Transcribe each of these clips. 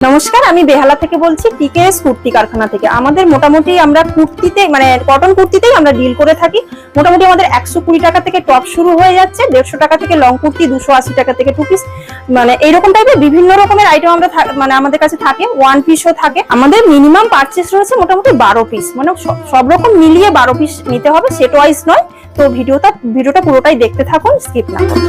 নমস্কার, আমি বেহালা থেকে বলছি, টিকেএস কুর্তি কারখানা থেকে। আমাদের মোটামুটি আমরা কুর্তিতে মানে কটন কুর্তিতেই আমরা ডিল করে থাকি। মোটামুটি আমাদের 120 টাকা থেকে টপ শুরু হয়ে যাচ্ছে, 150 টাকা থেকে লং কুর্তি, 280 টাকা থেকে টু পিস, মানে এইরকম টাইপের বিভিন্ন রকমের আইটেম আমরা মানে আমাদের কাছে থাকে। ওয়ান পিসও থাকে। আমাদের মিনিমাম পারচেস রয়েছে মোটামুটি 12 পিস, মানে সব রকম মিলিয়ে 12 পিস নিতে হবে, সেট ওয়াইজ নয়। তো ভিডিওটা পুরোটাই দেখতে থাকুন, স্কিপ না করুন।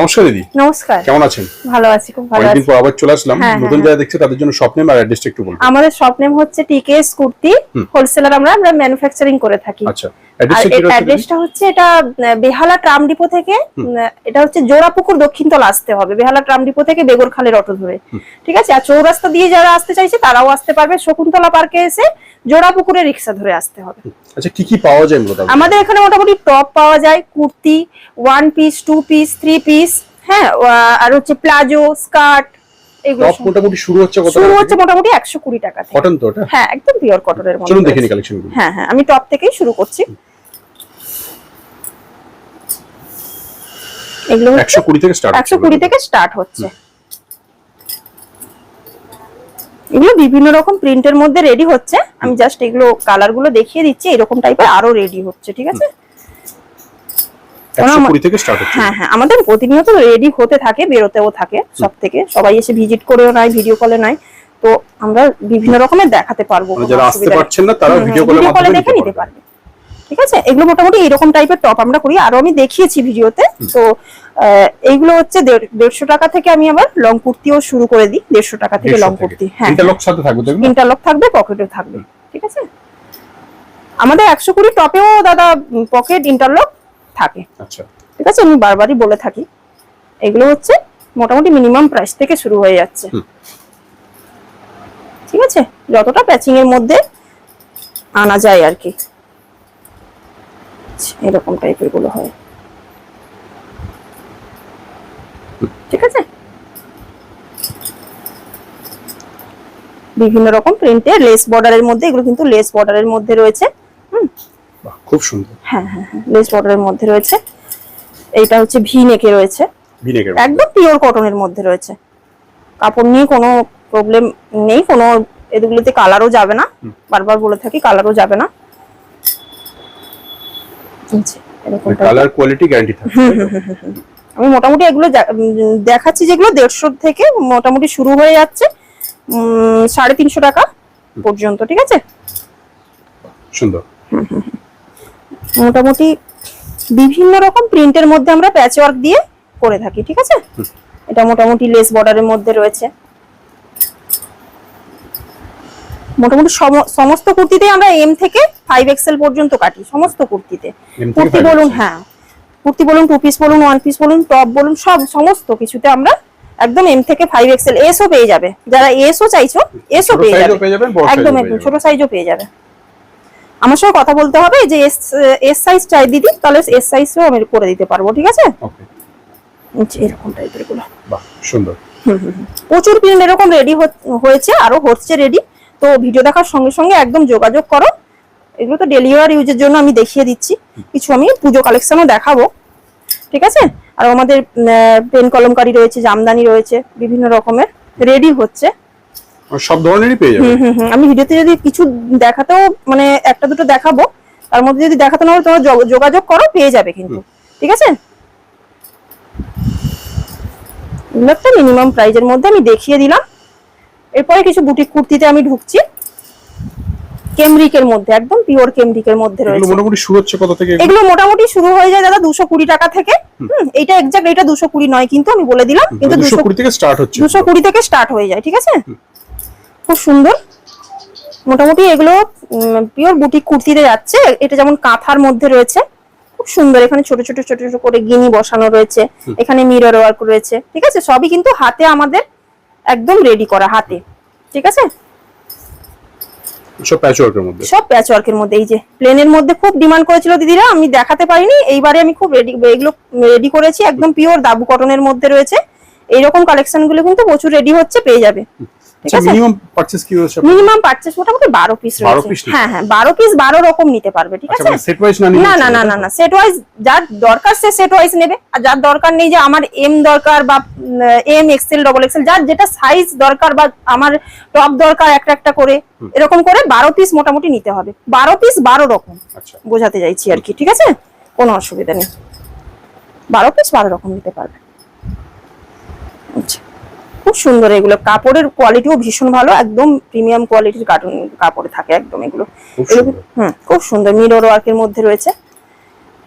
নমস্কার দিদি। নমস্কার, কেমন আছেন? ভালো আছি, খুব ভালো আছি। অনেকদিন পর আবার চলে আসলাম। নতুন যারা দেখছে তাদের জন্য শপ নেম আর অ্যাড্রেসটা একটু বলুন। আমাদের শপ নেম হচ্ছে টিকেএস কুর্তি হোলসেলার। আমরা ম্যানুফ্যাকচারিং করে থাকি। আচ্ছা, অ্যাড্রেসটা হচ্ছে এটা বেহালা ট্রাম ডিপো থেকে, এটা হচ্ছে জোড়াপুকুর দক্ষিণতলা আসতে হবে। বেহালা ট্রাম ডিপো থেকে বেগরখালের অটো ধরে, ঠিক আছে। আর চৌরাস্তা দিয়ে যারা আসতে চাইছে তারাও আসতে পারবে। শকুন্তলা পার্কে এসে জোড়াপুকুরে রিক্সা ধরে আসতে হবে। আচ্ছা, কি কি পাওয়া যায় মূলত? আমাদের এখানে মোটামুটি টপ পাওয়া যায়, kurti, one piece, two piece, three piece, হ্যাঁ, আর হচ্ছে প্লাজো, স্কার্ট। এগুলো টপ মোটামুটি শুরু হচ্ছে কত? শুরু হচ্ছে মোটামুটি 120 টাকা থেকে। কটন তো এটা? হ্যাঁ, একদম পিওর কটনের মধ্যে। চলুন দেখে নি কালেকশনগুলো। হ্যাঁ হ্যাঁ, আমি টপ থেকেই শুরু করছি। এগুলো 120 থেকে স্টার্ট। 120 থেকে স্টার্ট হচ্ছে। এগুলো বিভিন্ন রকম প্রিন্টের মধ্যে রেডি হচ্ছে। আমি জাস্ট এগুলো কালার গুলো দেখিয়ে দিচ্ছি। এরকম টাইপের আরো রেডি হচ্ছে, ঠিক আছে। 120 থেকে স্টার্ট হচ্ছে। হ্যাঁ হ্যাঁ, আমাদের প্রতিনিয়ত রেডি হতে থাকে, বেরোতেও থাকে সব থেকে। সবাই এসে ভিজিট করেও নাই, ভিডিও কলে নাই, তো আমরা বিভিন্ন রকমের দেখাতে পারবো। যারা আসতে পারছেন না তারা ভিডিও কলে দেখে নিতে পারবে, ঠিক আছে। এগুলো মোটামুটি এরকম টাইপের টপ আমরা করি, আরো আমি দেখিয়েছি ভিডিওতে। তো এইগুলো হচ্ছে 150 টাকা থেকে। আমি আবার লং কুর্তিও শুরু করে দিই 150 টাকা থেকে লং কুর্তি। হ্যাঁ, ইন্টারলক সাথে থাকবে তো? ইন্টারলক থাকবে, পকেটও থাকবে, ঠিক আছে। আমাদের 120 টপেও দাদা পকেট ইন্টারলক থাকে। আচ্ছা, ঠিক আছে। আমি বারবারই বলে থাকি, এগুলো হচ্ছে মোটামুটি মিনিমাম প্রাইস থেকে শুরু হয়ে যাচ্ছে, ঠিক আছে। যতটা প্যাচিং এর মধ্যে আনা যায় আর কি, এরকম টাইপের গুলো হয়, ঠিক আছে। বিভিন্ন রকম প্রিন্টের লেস বর্ডারের মধ্যে, এগুলো কিন্তু লেস বর্ডারের মধ্যে রয়েছে। খুব সুন্দর। হ্যাঁ হ্যাঁ হ্যাঁ, লেস বর্ডারের মধ্যে রয়েছে। এইটা হচ্ছে ভি নেকে রয়েছে, একদম পিওর কটনের মধ্যে রয়েছে। কাপড় নিয়ে কোনো প্রবলেম নেই, কোনো এগুলোতে কালারও যাবে না। বারবার বলে থাকি, কালারও যাবে না। কালার কোয়ালিটি গ্যারান্টি থাকবে। আমি মোটামুটি এগুলো দেখাচ্ছি যেগুলো 150 থেকে মোটামুটি শুরু হয়ে যাচ্ছে 350 টাকা পর্যন্ত, ঠিক আছে। সুন্দর। মোটামুটি বিভিন্ন রকম প্রিন্টের মধ্যে আমরা প্যাচ ওয়ার্ক দিয়ে করে থাকি, ঠিক আছে। এটা মোটামুটি লেস বর্ডারের মধ্যে রয়েছে। মোটামুটি সমস্ত কুর্তিতে আমরা এম থেকে 5XL পর্যন্ত কাটি, সমস্ত কুর্তিতে। কুর্তি বলুন, হ্যাঁ, কুর্তি বলুন, টু পিস বলুন, ওয়ান পিস বলুন, টপ বলুন, সমস্ত কিছুতে আমরা একদম এম থেকে 5XL। এসও পেয়ে যাবে, যারা এসও চাইছো এসও পেয়ে যাবে, একদম একদম ছোট সাইজও পেয়ে যাবে। আমার সঙ্গে কথা বলতে হবে যে এস সাইজ চাই দিদি, তাহলে এস সাইজও আমি করে দিতে পারবো, ঠিক আছে। এরকম টাইপের গুলো, বাহ, সুন্দর। প্রচুর প্রিন্ট এরকম রেডি হয়েছে, আরো হচ্ছে রেডি। তো ভিডিও দেখার সঙ্গে সঙ্গে একদম যোগাযোগ করো। এগুলো তো ডেলি ওয়্যার ইউজের জন্য আমি দেখিয়ে দিচ্ছি, কিছু আমি পুজো কালেকশনও দেখাবো, ঠিক আছে। আর আমাদের পেন কলমকারি রয়েছে, জামদানি রয়েছে, বিভিন্ন রকমের রেডি হচ্ছে, সব ধরনেরই পেয়ে যাবে। আমি ভিডিওতে যদি কিছু দেখাতেও মানে একটা দুটো দেখাবো, তার মধ্যে যদি দেখাতে না হয় তোমরা যোগাযোগ করো, পেয়ে যাবে কিন্তু, ঠিক আছে। এগুলো একটা মিনিমাম প্রাইজের মধ্যে আমি দেখিয়ে দিলাম। এরপরে কিছু বুটিক কুর্তিতে আমি ঢুকছি, কেমব্রিকের মধ্যে, একদম পিওর কেমব্রিকের মধ্যে রয়েছে। এগুলো মোটামুটি শুরু হচ্ছে কত থেকে? এগুলো মোটামুটি শুরু হয়ে যায় দাদা 220 টাকা থেকে। এইটা এক্সাক্ট এটা 220 নয়, কিন্তু আমি বলে দিলাম, কিন্তু 220 থেকে স্টার্ট হচ্ছে, 220 থেকে স্টার্ট হয়ে যায়, ঠিক আছে। খুব সুন্দর। মোটামুটি এগুলো পিওর বুটিক কুর্তিতে যাচ্ছে। এটা যেমন কাঁথার মধ্যে রয়েছে, খুব সুন্দর। এখানে ছোট ছোট ছোট ছোট করে গিনি বসানো রয়েছে, এখানে মিরর ওয়ার্ক রয়েছে, ঠিক আছে। সবই কিন্তু হাতে আমাদের একদম রেডি করা, হাতে, ঠিক আছে। সব প্যাচ ওয়ার্কের মধ্যে, সব প্যাচ ওয়ার্কের মধ্যে। এই যে প্লেনের মধ্যে খুব ডিমান্ড করেছিল দিদিরা, আমি দেখাতে পারিনি, এইবারে আমি খুব এগুলো রেডি করেছি। একদম পিওর দাবু কটনের মধ্যে রয়েছে। এইরকম কালেকশন গুলো কিন্তু প্রচুর রেডি হচ্ছে, পেয়ে যাবে। ঠিক আচ্ছা আছে, মিনিমাম পারচেজ কি রয়েছে? মিনিমাম পারচেজ মোটামুটি 12 পিস 12 রয়েছে। পিস নিতে হ্যাঁ হ্যাঁ 12 পিস 12 রকম নিতে পারবে। ঠিক আচ্ছা আছে, মানে সেট ওয়াইজ না নিলে না না চলবে, না তাই না তো? না, সেট ওয়াইজ যার দরকার সে সেট ওয়াইজ নেবে, আর যার দরকার নেই যে আমার এম দরকার বা এম এক্সেল ডবল এক্সেল, যার যেটা সাইজ দরকার বা আমার টপ দরকার একটা একটা করে এরকম করে 12 পিস মোটামুটি নিতে হবে। 12 পিস 12 রকম আচ্ছা বোঝাতে চাইছি আর কি। ঠিক আছে, কোনো অসুবিধা নেই, 12 পিস 12 রকম নিতে পারবে। আচ্ছা, খুব সুন্দর এগুলো, কাপড়ের কোয়ালিটিও ভীষণ ভালো, একদম প্রিমিয়াম কোয়ালিটির কাপড়ে থাকে একদম এগুলো। খুব এগুলো সুন্দর। খুব সুন্দর মিরর ওয়ার্কের মধ্যে রয়েছে।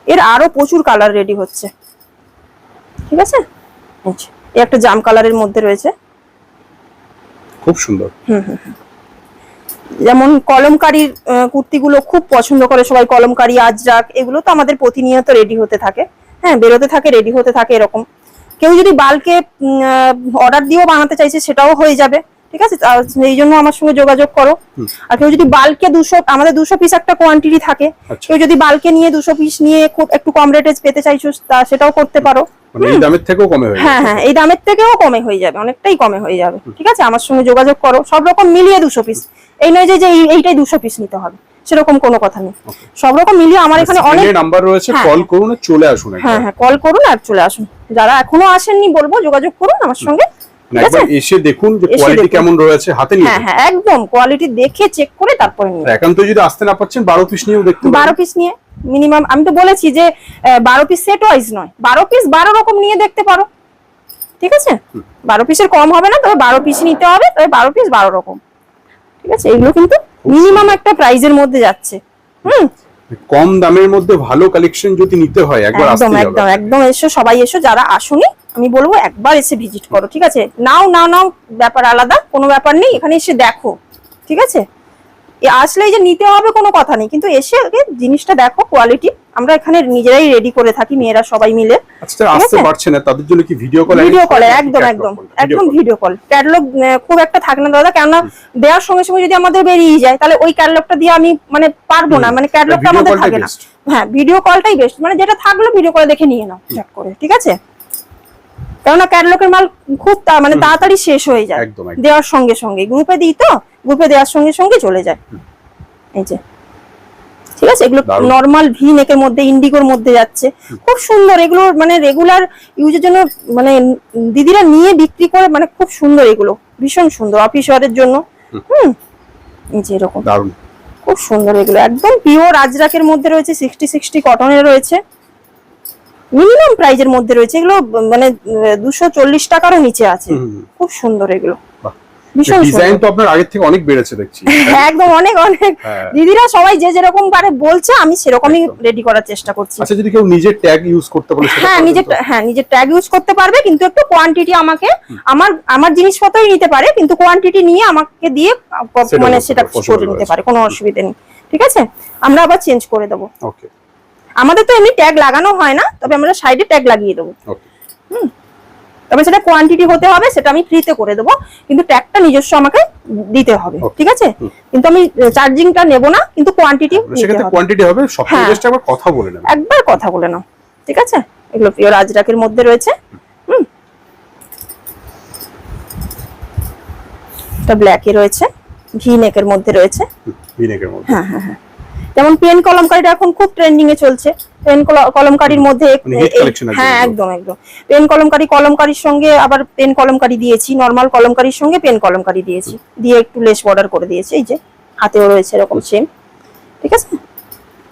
এর আরো প্রচুর কালার রেডি হচ্ছে। ঠিক আছে, আচ্ছা এই একটা জাম কালারের মধ্যে রয়েছে, খুব সুন্দর। যেমন কলমকারীর কুর্তিগুলো খুব পছন্দ করে সবাই, কলমকারী আজরাক এগুলো তো আমাদের প্রতিনিয়ত রেডি হতে থাকে, হ্যাঁ বেরোতে থাকে রেডি হতে থাকে এরকম। কেউ যদি বাল্কে অর্ডার দিয়েও বানাতে চাইছে সেটাও হয়ে যাবে। ঠিক আছে, এই জন্য আমার সঙ্গে যোগাযোগ করো। আর কেউ যদি বাল্কে 200, আমাদের 200 পিস একটা কোয়ান্টিটি থাকে, আচ্ছা। কেউ যদি বাল্কে নিয়ে 200 পিস নিয়ে খুব একটু কম রেটে পেতে চাইছো সেটাও করতে পারো। মানে এই দামের থেকেও কমে হয়ে হ্যাঁ যাবে। হ্যাঁ এই দামের থেকেও কমে হয়ে যাবে, অনেকটাই কমে হয়ে যাবে। ঠিক আছে, আমার সঙ্গে যোগাযোগ করো, সব রকম মিলিয়ে 200 পিস, এই নয় যে এইটাই 200 পিস নিতে হবে সেরকম কোনো কথা নেই, সব রকম মিলিয়ে আমার এখানে অনেক নাম্বার রয়েছে, হ্যাঁ, কল করুন আর চলে আসুন একবার। হ্যাঁ হ্যাঁ কল করুন আর চলে আসুন। যারা এখনো আসেননি বলবো যোগাযোগ করুন আমার সঙ্গে। মানে একবার এসে দেখুন যে এসে কোয়ালিটি দেখুন। কেমন রয়েছে, হাতে নিয়ে হ্যাঁ হ্যাঁ একদম কোয়ালিটি দেখে চেক করে তারপরে নিন। দেখুন। একান্ত যদি আসতে না পারছেন 12 পিস নিয়েও দেখতে পারেন। 12 পিস নিয়ে মিনিমাম, আমি তো বলেছি যে 12 পিস সেট ওয়াইজ নয়, 12 পিস 12 রকম নিয়ে দেখতে পারো। ঠিক আছে, 12 পিসের কম হবে না, তবে 12 পিস নিতে হবে, তবে 12 পিস 12 রকম। ঠিক আছে, এগুলো কিন্তু মিনিমাম একটা প্রাইজের মধ্যে যাচ্ছে। কম দামের মধ্যে ভালো কালেকশন যদি নিতে হয় একবার একদম আসতে একদম হবে। একদম এসো, সবাই এসো, যারা আসুনি আমি বলবো একবার এসে ভিজিট করো। ঠিক আছে, নাও নাও নাও ব্যাপার আলাদা, কোনো ব্যাপার নেই, এখানে এসে দেখো। ঠিক আছে, আসলেই যে নিতে হবে কোনো কথা নেই, কিন্তু এসে আগে জিনিসটা দেখো, কোয়ালিটি আমরা এখানে নিজেরাই রেডি করে থাকি, মেয়েরা সবাই মিলে। আচ্ছা আসতে পারছে না তাদের জন্য কি ভিডিও কল? ভিডিও কলে একদম একদম একদম ভিডিও কল। ক্যাটালগ খুব একটা থাকে না দাদা, কেননা দেওয়ার সঙ্গে সঙ্গে যদি আমাদের বেরিয়ে যায় তাহলে ওই ক্যাটালগটা দিয়ে আমি মানে পারবো না, মানে ক্যাটালগটা আমাদের থাকে না। হ্যাঁ ভিডিও কলটাই বেস্ট, মানে যেটা থাকলো ভিডিও কলে দেখে নিয়ে নাও চট করে। ঠিক আছে, কেননা ক্যাটালগের মাল খুব মানে তাড়াতাড়ি শেষ হয়ে যায় দেওয়ার সঙ্গে সঙ্গে, গ্রুপে দিই তো, গ্রুপে দেওয়ার সঙ্গে সঙ্গে চলে যায়। এই যে ঠিক আছে, এগুলো নরমাল ভি নেকের মধ্যে ইন্ডিগোর মধ্যে যাচ্ছে, খুব সুন্দর এগুলো, মানে রেগুলার ইউজের জন্য মানে দিদিরা নিয়ে বিক্রি করে, মানে খুব সুন্দর এগুলো, ভীষণ সুন্দর অফিস ওয়ারের জন্য। এই যে এরকম দারুণ খুব সুন্দর এগুলো, একদম পিওর আজরাকের মধ্যে রয়েছে, 60 কটনের রয়েছে, মিনিমাম প্রাইজের মধ্যে রয়েছে এগুলো, মানে 240 টাকারও নিচে আছে। খুব সুন্দর এগুলো, ভীষণ ডিজাইন তো আপনার আগের থেকে অনেক বেড়েছে দেখছি। একদম অনেক অনেক দিদিরা সবাই যে যেরকম পারে বলছে, আমি সেরকমই রেডি করার চেষ্টা করছি। আচ্ছা যদি কেউ নিজের ট্যাগ ইউজ করতে বলে সেটা নিজের ট্যাগ ইউজ করতে পারবে, কিন্তু একটু কোয়ান্টিটি আমাকে আমার জিনিসপত্রই নিতে পারে, কিন্তু কোয়ান্টিটি নিয়ে আমাকে দিয়ে মানে সেটা করে নিতে পারে, কোনো অসুবিধা নেই। ঠিক আছে, আমরা আবার চেঞ্জ করে দেবো। ওকে, আমাদের তো এমনি ট্যাগ লাগানো হয় না, তবে আমরা সাইডে ট্যাগ লাগিয়ে দেবো। ওকে, তবে সেটা কোয়ান্টিটি হতে হবে, সেটা আমি ফ্রিতে করে দেবো, কিন্তু ট্যাগটা নিজস্ব আমাকে দিতে হবে। ঠিক আছে, কিন্তু আমি চার্জিংটা নেব না, কিন্তু কোয়ান্টিটি সেক্ষেত্রে কোয়ান্টিটি হবে, সবথেকে বেস্ট একবার কথা বলে নেব, একবার কথা বলে নাও। ঠিক আছে, এগুলো পিওর আজরাকের মধ্যে রয়েছে। এটা ব্ল্যাকে রয়েছে, ভি নেকের মধ্যে রয়েছে, ভি নেকের মধ্যে। হ্যাঁ হ্যাঁ হ্যাঁ, যেমন পেন কলমকারিটা এখন খুব ট্রেন্ডিং এ চলছে, পেন কলমকারির মধ্যে হ্যাঁ একদম একদম পেন কলমকারির সঙ্গে আবার পেন কলমকারি দিয়েছি, নরমাল কলমকারির সঙ্গে পেন কলমকারি দিয়েছি, দিয়ে একটু লেস বর্ডার করে দিয়েছি। এই যে হাতেও রয়েছে এরকম সেম। ঠিক আছে,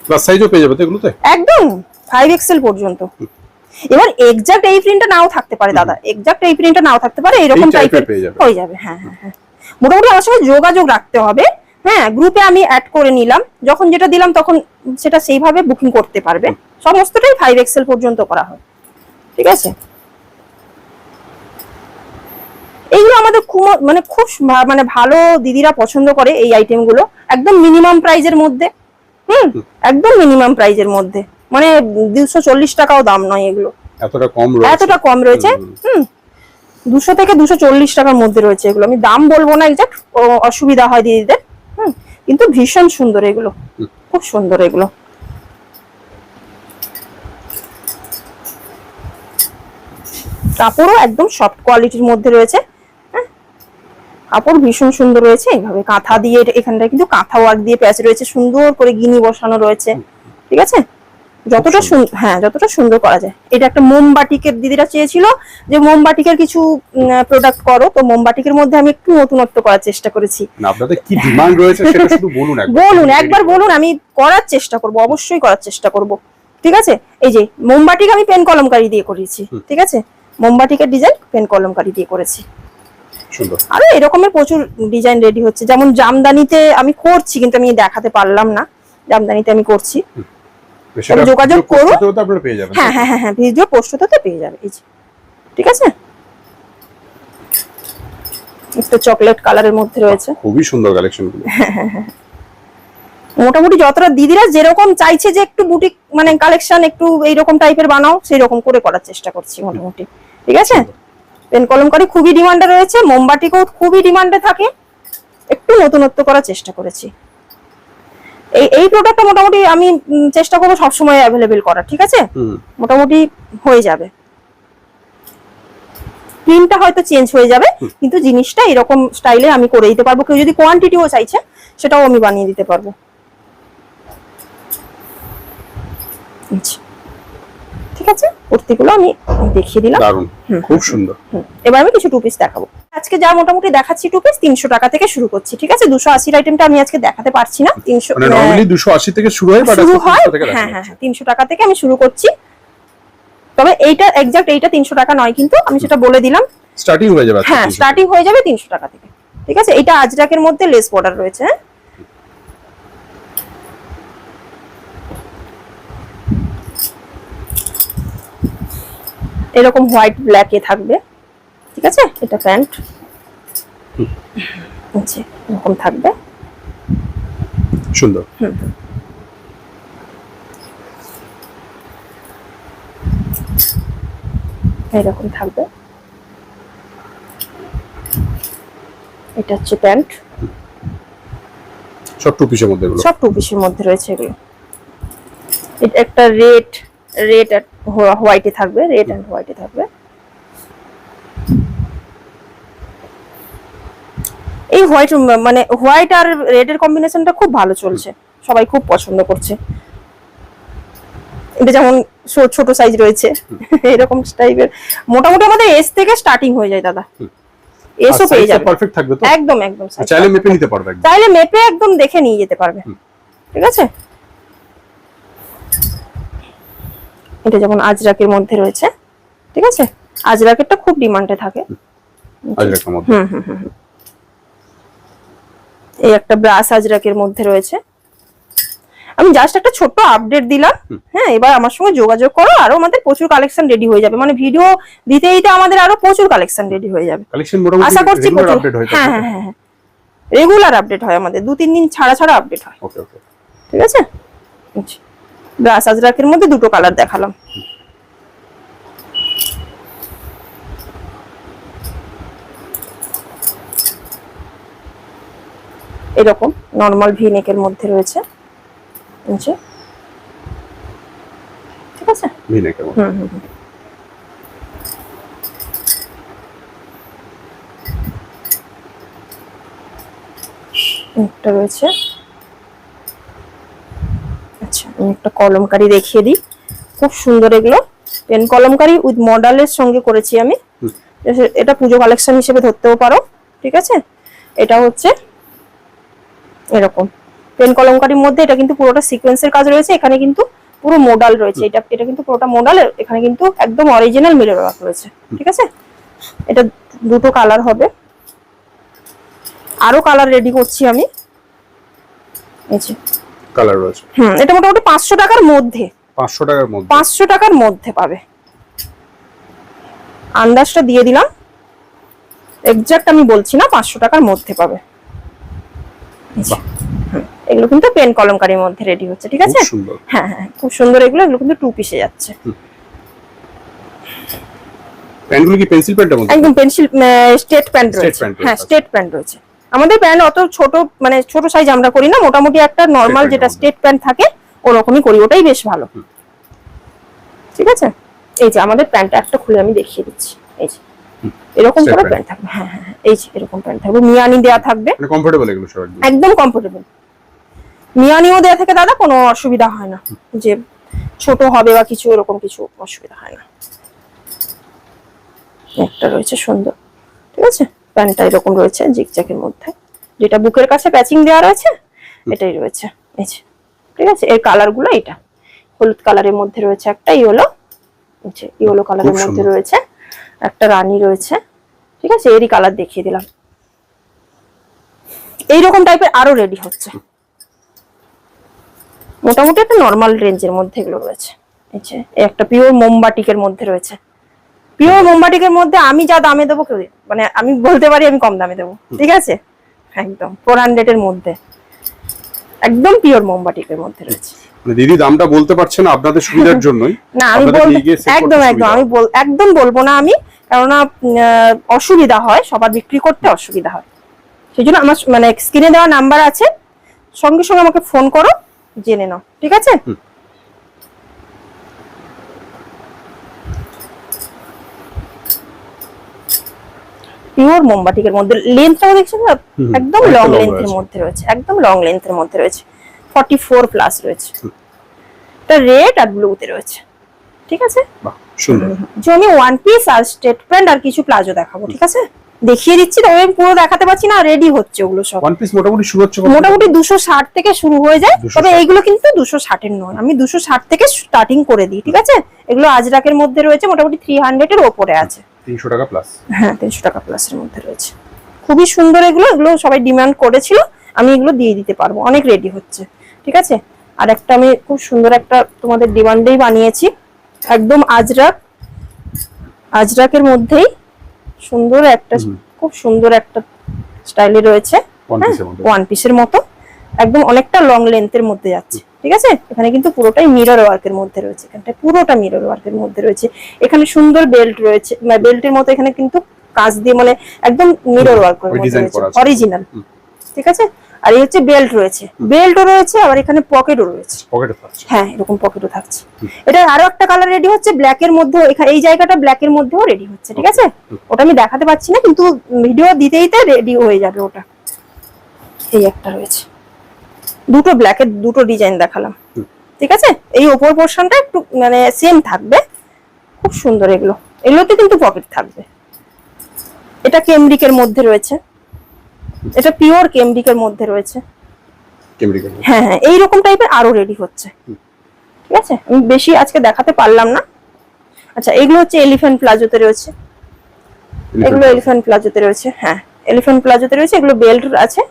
প্লাস সাইজও পেয়ে যাবে তো এগুলোতে, একদম 5XL পর্যন্ত। এবার এক্সাক্ট এই প্রিন্টটা নাও থাকতে পারে দাদা, এক্সাক্ট এই প্রিন্টটা নাও থাকতে পারে, এরকম টাইপের হয়ে যাবে। হ্যাঁ হ্যাঁ হ্যাঁ, মোটামুটি আমার সঙ্গে যোগাযোগ রাখতে হবে। হ্যাঁ, গ্রুপে আমি অ্যাড করে নিলাম, যখন যেটা দিলাম তখন সেটা সেইভাবে বুকিং করতে পারবে। সমস্তটাই 5XL পর্যন্ত করা হয়। ঠিক আছে, এইগুলো আমাদের খুব মানে ভালো দিদিরা পছন্দ করে এই আইটেমগুলো, একদম মিনিমাম প্রাইজের মধ্যে। একদম মিনিমাম প্রাইজের মধ্যে, মানে 240 টাকাও দাম নয় এগুলো, এতটা কম রয়েছে। 200 থেকে 240 টাকার মধ্যে রয়েছে এগুলো, আমি দাম বলবো না এক্সাক্ট, অসুবিধা হয় দিদিদের। কিন্তু ভীষণ সুন্দর এগুলো, খুব সুন্দর এগুলো। কাপড়ও একদম সফট কোয়ালিটির মধ্যে রয়েছে, কাপড় ভীষণ সুন্দর রয়েছে, এইভাবে কাঁথা দিয়ে এখানটা কিন্তু কাঁথা ওয়ার্ক দিয়ে প্যাচ রয়েছে, সুন্দর করে গিনি বসানো রয়েছে, ঠিক আছে। যতটা হ্যাঁ যতটা সুন্দর করা যায়। এটা একটা মোমবাটিকের দিদিরা চেয়েছিল যে মোমবাটিকের কিছু প্রোডাক্ট করো, তো মোমবাটিকের মধ্যে আমি একটু নতুনত্ব করার চেষ্টা করেছি। না আপনাদের কি ডিমান্ড রয়েছে সেটা শুধু বলুন একবার। বলুন একবার বলুন, আমি করার চেষ্টা করব, অবশ্যই করার চেষ্টা করব, ঠিক আছে। এই যে মোমবাটিক আমি পেন কলমকারি দিয়ে করেছি, ঠিক আছে, মোমবাটিকের ডিজাইন পেন কলমকারি দিয়ে করেছি। সুন্দর। আরো এরকমের প্রচুর ডিজাইন রেডি হচ্ছে, যেমন জামদানিতে আমি করছি কিন্তু আমি দেখাতে পারলাম না, জামদানিতে আমি করছি, সেটা যোগাযোগ করুন, তো আপনারা পেয়ে যাবেন। হ্যাঁ হ্যাঁ হ্যাঁ ভিডিও পোস্টতে পেয়ে যাবে, এই যে, ঠিক আছে। একটা চকলেট কালারের মধ্যে রয়েছে, খুবই সুন্দর কালেকশন গুলো। মোটামুটি যতটা দিদিরা যেরকম চাইছে যে একটু বুটিক মানে কালেকশন একটু এইরকম টাইপের বানাও, সেই রকম করে করার চেষ্টা করছি মোটামুটি, ঠিক আছে। পেন কলমকারি খুবই ডিমান্ডে রয়েছে, মোমবাটিকও খুবই ডিমান্ডে থাকে, একটু নতুনত্ব করার চেষ্টা করেছি। এই প্রোডাক্টটা মোটামুটি আমি চেষ্টা করবো সবসময় অ্যাভেলেবেল করার, ঠিক আছে, মোটামুটি হয়ে যাবে। প্রিন্টটা হয়তো চেঞ্জ হয়ে যাবে কিন্তু জিনিসটা এরকম স্টাইলে আমি করে দিতে পারবো, কেউ যদি কোয়ান্টিটিও চাইছে সেটাও আমি বানিয়ে দিতে পারবো। ঠিক আছে, কুর্তিগুলো আমি দেখিয়ে দিলাম, দারুণ, খুব সুন্দর। এবার আমি কিছু টু পিস দেখাবো। আজকে যা মোটামুটি দেখাচ্ছি টু পিস 300 টাকা থেকে শুরু করছি, ঠিক আছে। 280 আইটেমটা আমি আজকে দেখাতে পারছি না, 300 মানে নরমালি 280 থেকে শুরু হয়, বাট 300 থেকে হ্যাঁ হ্যাঁ 300 টাকা থেকে আমি শুরু করছি। তবে এইটা এক্সাক্ট এইটা 300 টাকা নয় কিন্তু, আমি সেটা বলে দিলাম, স্টার্টিং হয়ে যাবে। হ্যাঁ স্টার্টিং হয়ে যাবে 300 টাকা থেকে, ঠিক আছে। এটা আজরাকের মধ্যে লেস বর্ডার রয়েছে, হ্যাঁ এরকম হোয়াইট ব্ল্যাক এ থাকবে, ঠিক আছে। এটা প্যান্ট, আচ্ছা এরকম থাকবে, সুন্দর। এরকম থাকবে, এটা হচ্ছে প্যান্ট, সব টু পিসের মধ্যে এগুলো, সব টু পিসের মধ্যে রয়েছে এগুলো। এটা একটা রেড আর হোয়াইটে থাকবে, রেড এন্ড হোয়াইটে থাকবে। এই হোয়াইট মানে হোয়াইট আর রেড এর কম্বিনেশনটা খুব ভালো চলছে, সবাই খুব পছন্দ করছে। এটা যেমন ছোট সাইজ রয়েছে, এরকম টাইপের মোটামুটি আমাদের এস থেকে স্টার্টিং হয়ে যায় দাদা, এসও পেয়ে যাবে, পারফেক্ট থাকবে তো, একদম একদম চাইলে মেপে নিতে পারবে, চাইলে মেপে একদম দেখে নিয়ে যেতে পারবে, ঠিক আছে। এটা যেমন আজরাকের মধ্যে রয়েছে, ঠিক আছে, আজরাকেরটা খুব ডিমান্ডে থাকে, আজরাকের মধ্যে। এই একটা ব্রাশ আজরাকের মধ্যে রয়েছে। আমি জাস্ট একটা ছোট্ট আপডেট দিলাম, হ্যাঁ এবার আমার সঙ্গে যোগাযোগ করো, আরো আমাদের প্রচুর কালেকশন রেডি হয়ে যাবে, মানে ভিডিও দিতে দিতে আমাদের আরো প্রচুর কালেকশন রেডি হয়ে যাবে, কালেকশন মোটামুটি আশা করছি রেগুলার আপডেট হয়। হ্যাঁ হ্যাঁ হ্যাঁ রেগুলার আপডেট হয় আমাদের, 2-3 দিন ছাড়া ছাড়া আপডেট হয়, ওকে ওকে, ঠিক আছে। আচ্ছা ব্রাশ আজরাকের মধ্যে দুটো কালার দেখালাম, এরকম নরমাল ভি নেকের মধ্যে রয়েছে, আচ্ছা ঠিক আছে, ভি নেকের মধ্যে। একটা রয়েছে, আচ্ছা আমি একটা কলমকারি দেখিয়ে দিই, খুব সুন্দর এগুলো পেন কলমকারি উইথ মডেলের সঙ্গে করেছি আমি, এটা পুজো কালেকশন হিসেবে ধরতেও পারো, ঠিক আছে। এটা হচ্ছে এরকম পেন কলমকারির মধ্যে, এটা কিন্তু পুরোটা সিকোয়েন্সের কাজ রয়েছে, এখানে কিন্তু পুরো মডেল রয়েছে, এটা কিন্তু পুরোটা মডেল, এখানে কিন্তু একদম অরিজিনাল মিরর ওয়ার্ক রয়েছে, ঠিক আছে। এটা দুটো কালার হবে, আরো কালার রেডি করছি আমি, এই যে কালার রয়েছে। এটা মোটামুটি 500 টাকার মধ্যে, 500 টাকার মধ্যে, 500 টাকার মধ্যে পাবে, আন্দাজটা দিয়ে দিলাম, এক্সাক্ট আমি বলছি না, 500 টাকার মধ্যে পাবে। এগুলো কিন্তু পেন কলমকারির মধ্যে রেডি হচ্ছে, ঠিক আছে। হ্যাঁ হ্যাঁ খুব সুন্দর, এগুলো কিন্তু টু পিসে যাচ্ছে। প্যান্টগুলো কি পেন্সিল প্যান্টের মধ্যে? একদম পেন্সিল স্টেট প্যান্ট রয়েছে, হ্যাঁ স্টেট প্যান্ট রয়েছে। আমাদের প্যান্ট অত ছোট মানে ছোট সাইজ আমরা করি না, মোটামুটি একটা নরমাল যেটা স্টেট প্যান্ট থাকে ওরকমই করি, ওটাই বেশ ভালো, ঠিক আছে। এই যে আমাদের প্যান্টটা একটা খুলে আমি দেখিয়ে দিচ্ছি, এই যে এরকম করে প্যান্ট থাকবে, হ্যাঁ হ্যাঁ এই যে এরকম প্যান্ট থাকবে, মিয়ানি দেয়া থাকবে, মানে কমফোর্টেবল এগুলো সব একদম। একদম কমফোর্টেবল। মিয়ানিও দেয়া থাকে দাদা, কোনো অসুবিধা হয় না যে ছোট হবে বা কিছু, এরকম কিছু অসুবিধা হয় না। একটা রয়েছে সুন্দর, ঠিক আছে, প্যান্টটা এরকম রয়েছে জিগজ্যাগের মধ্যে, যেটা বুকের কাছে প্যাচিং দেওয়া রয়েছে এটাই রয়েছে, এই যে, ঠিক আছে। এর কালার গুলো এটা হলুদ কালারের মধ্যে রয়েছে, একটা ইয়েলো, ইয়েলো কালারের মধ্যে রয়েছে, একটা রানী রয়েছে, ঠিক আছে। এরই কালার দেখিয়ে দিলাম। এইরকম টাইপের আরো রেডি হচ্ছে, মোটামুটি একটা নর্মাল রেঞ্জের মধ্যে এগুলো রয়েছে। এই যে একটা পিওর মোমবাটিকের মধ্যে রয়েছে, পিওর মোমবাটিকের মধ্যে আমি যা দামে দেবো কেউ, মানে আমি বলতে পারি আমি কম দামে দেবো, ঠিক আছে, একদম 400 এর মধ্যে, একদম পিওর মোমবাটিকের মধ্যে রয়েছে। দিদি দামটা বলতে পারছেন না আপনাদের সুবিধার জন্যই। না আমি একদম একদম আমি একদম বলবো না আমি, কেননা অসুবিধা হয়, সবার বিক্রি করতে অসুবিধা হয়, সেই জন্য আমার মানে স্ক্রিনে দেওয়া নাম্বার আছে, সঙ্গে সঙ্গে আমাকে ফোন করো, জেনে নাও, ঠিক আছে। পিওর মোমবাটিকের মধ্যে লেন্থটাও দেখছেন না, একদম লং লেন্থের মধ্যে রয়েছে, একদম লং লেন্থের মধ্যে রয়েছে, 44 প্লাস রয়েছে। এটা রেড আর ব্লুতে রয়েছে, ঠিক আছে, বাহ সুন্দর। যে আমি ওয়ান পিস আর স্টেট প্যান্ট আর কিছু প্লাজো দেখাবো, ঠিক আছে, দেখিয়ে দিচ্ছি, তবে আমি পুরো দেখাতে পারছি না, রেডি হচ্ছে ওগুলো সব। ওয়ান পিস মোটামুটি শুরু হচ্ছে মোটামুটি 260 থেকে শুরু হয়ে যায়, তবে এইগুলো কিন্তু 260 এর নয়, আমি 260 থেকে স্টার্টিং করে দিই, ঠিক আছে। এগুলো আজরাকের মধ্যে রয়েছে, মোটামুটি 300 এর উপরে আছে, 300 টাকা প্লাস, হ্যাঁ 300 টাকা প্লাসের মধ্যে রয়েছে। খুবই সুন্দর এগুলো, এগুলো সবাই ডিমান্ড করেছিল, আমি এগুলো দিয়ে দিতে পারবো, অনেক রেডি হচ্ছে, ঠিক আছে। আর একটা আমি খুব সুন্দর একটা তোমাদের ডিমান্ডেই বানিয়েছি, একদম আজরাকের মধ্যেই সুন্দর একটা, খুব সুন্দর একটা স্টাইলে রয়েছে, ওয়ান পিসের মতো, একদম অনেকটা লং লেন্থের মধ্যে যাচ্ছে, ঠিক আছে। এখানে কিন্তু পুরোটাই মিরর ওয়ার্কের মধ্যে রয়েছে, এখানটা পুরোটা মিরর ওয়ার্কের মধ্যে রয়েছে, এখানে সুন্দর বেল্ট রয়েছে, বেল্টের মতো এখানে কিন্তু কাজ দিয়ে, মানে একদম মিরর ওয়ার্কের মধ্যে রয়েছে, অরিজিনাল, ঠিক আছে। আর এই হচ্ছে বেল্ট রয়েছে, বেল্টও রয়েছে, আবার এখানে পকেটও রয়েছে, হ্যাঁ এরকম পকেটও থাকছে। এটা আরো একটা কালার রেডি হচ্ছে ব্ল্যাক এর মধ্যে, এই জায়গাটা ব্ল্যাক এর মধ্যেও রেডি হচ্ছে, ঠিক আছে। ওটা আমি দেখাতে পাচ্ছি না, কিন্তু ভিডিও দিতেই রেডি হয়ে যাবে ওটা। এই একটা রয়েছে, দুটো ব্ল্যাকের দুটো ডিজাইন দেখালাম, ঠিক আছে। এই ওপর পোরশনটা একটু মানে সেম থাকবে, খুব সুন্দর এগুলো, এগুলোতে কিন্তু পকেট থাকবে। এটা কেমব্রিকের মধ্যে রয়েছে, এটা পিওর কেমব্রিকের মধ্যে রয়েছে, হ্যাঁ হ্যাঁ এইরকম টাইপের আরো রেডি হচ্ছে, ঠিক আছে। আমি বেশি আজকে দেখাতে পারলাম না। আচ্ছা এগুলো হচ্ছে এলিফ্যান্ট প্লাজোতে রয়েছে, এগুলো এলিফ্যান্ট প্লাজোতে রয়েছে, হ্যাঁ এলিফ্যান্ট প্লাজোতে রয়েছে, এগুলো বেল্ট আছে।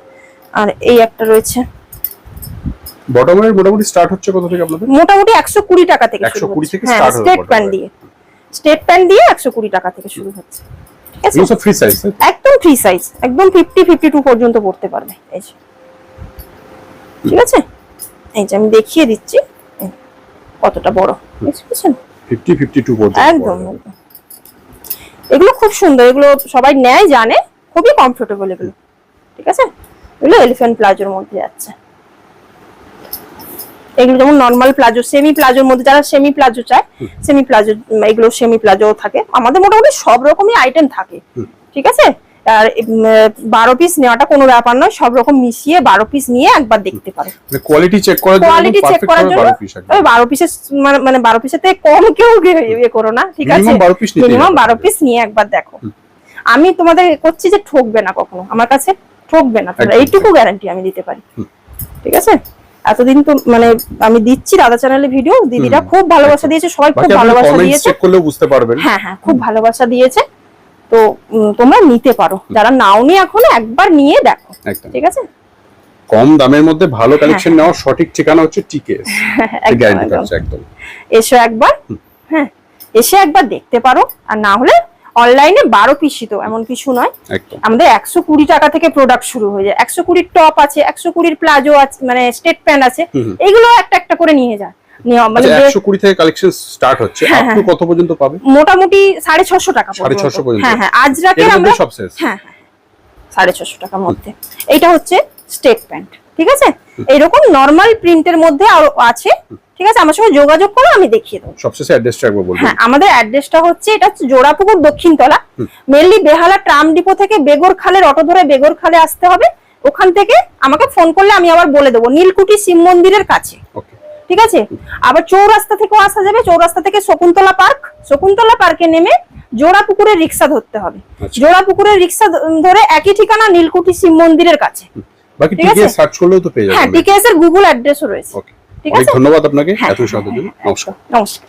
আর এই একটা রয়েছে, বটমের মোটামুটি স্টার্ট হচ্ছে কত থেকে আপনাদের? মোটামুটি 120 টাকা থেকে শুরু হচ্ছে, হ্যাঁ স্টেট প্যান্ট দিয়ে 120 টাকা থেকে শুরু হচ্ছে, ঠিক আছে। এগুলো সব ফ্রি সাইজ, একদম ফ্রি সাইজ, একদম 50-52 পর্যন্ত পড়তে পারবে, এই যে, ঠিক আছে। এই যে আমি দেখিয়ে দিচ্ছি কতটা বড়, বুঝছেন, 50-52 পর্যন্ত একদম একদম। এগুলো খুব সুন্দর, এগুলো সবাই নেয় জানে, খুবই কমফোর্টেবল এগুলো, ঠিক আছে। এগুলো এলিফ্যান্ট প্লাজোর মধ্যে যাচ্ছে, এগুলো যেমন নরমাল প্লাজো, সেমি প্লাজোর মধ্যে, যারা সেমি প্লাজো চায়, সেমি প্লাজো, এগুলো সেমি প্লাজো থাকে, আমাদের মোটামুটি সব রকমই আইটেম থাকে, ঠিক আছে। আর 12 পিস নেওয়াটা কোনো ব্যাপার নয়, সব রকম মিশিয়ে 12 পিস নিয়ে একবার দেখতে পারো, কোয়ালিটি চেক করার জন্য, কোয়ালিটি চেক করার জন্য 12 পিসের মানে 12 পিসের থেকে কম কেউ ইয়ে করো না, ঠিক আছে, মিনিমাম 12 পিস নিয়ে একবার দেখো। আমি তোমাদের করছি যে ঠকবে না কখনো, আমার কাছে ঠকবে না, এইটুকু গ্যারান্টি আমি দিতে পারি, ঠিক আছে। এতদিন তো মানে আমি দিচ্ছি দাদা চ্যানেলে ভিডিও, দিদিরা খুব ভালোবাসা দিয়েছে, সবাই খুব ভালোবাসা দিয়েছে, চেক করলেও বুঝতে পারবেন, হ্যাঁ হ্যাঁ খুব ভালোবাসা দিয়েছে। তো তোমরা নিতে পারো, যারা নাওনি এখনো একবার নিয়ে দেখো, ঠিক আছে। কম দামের মধ্যে ভালো কালেকশন নেওয়ার সঠিক ঠিকানা হচ্ছে টিকেএস, গ্যারান্টি পাচ্ছ একদম। এসো একবার, হ্যাঁ এসে একবার দেখতে পারো, আর না হলে অনলাইনে 12 পিসই তো এমন কিছু নয়, আমাদের 120 টাকা থেকে প্রোডাক্ট শুরু হয়ে যায়, 120 টপ আছে, 120 প্লাজো আছে, মানে স্টেট প্যান্ট আছে, এগুলো একটা একটা করে নিয়ে যায়, মানে 120 থেকে কালেকশন স্টার্ট হচ্ছে, আপ টু কত পর্যন্ত পাবে? মোটামুটি 650 টাকা পর্যন্ত, 650 পর্যন্ত, হ্যাঁ হ্যাঁ আজরাকের আমরা সব শেষ, হ্যাঁ 650 টাকার মধ্যে। এইটা হচ্ছে স্টেট প্যান্ট, ঠিক আছে। এইরকম নরমাল প্রিন্টের মধ্যে আরো আছে, ঠিক আছে, আমার সঙ্গে যোগাযোগ করো, আমি দেখিয়ে দেবো। সবশেষে অ্যাড্রেসটা একবার বলবেন। হ্যাঁ, আমাদের অ্যাড্রেসটা হচ্ছে, এটা হচ্ছে জোড়াপুকুর দক্ষিণতলা, মেনলি বেহালা ট্রাম ডিপো থেকে বেগরখালের অটো ধরে বেগরখালে আসতে হবে। ওখান থেকে আমাকে ফোন করলে আমি আবার বলে দেবো, নীলকুঠি শিব মন্দিরের কাছে। ওকে, ঠিক আছে, আবার চৌরাস্তা থেকেও আসা যাবে, চৌরাস্তা থেকে শকুন্তলা পার্কে নেমে জোড়াপুকুরের রিক্সা ধরতে হবে। আচ্ছা। জোড়াপুকুরের রিক্সা ধরে একই ঠিকানা, নীলকুঠি শিব মন্দিরের কাছে। বাকি ঠিক আছে? টিকেএস সার্চ করলেও তো পেয়ে হ্যাঁ, যাবেন। টিকেএস এর গুগল অ্যাড্রেসও রয়েছে। ওকে, ঠিক অনেক আছে, ধন্যবাদ আপনাকে হ্যাঁ, এত সময় দেওয়ার জন্য। নমস্কার। নমস্কার।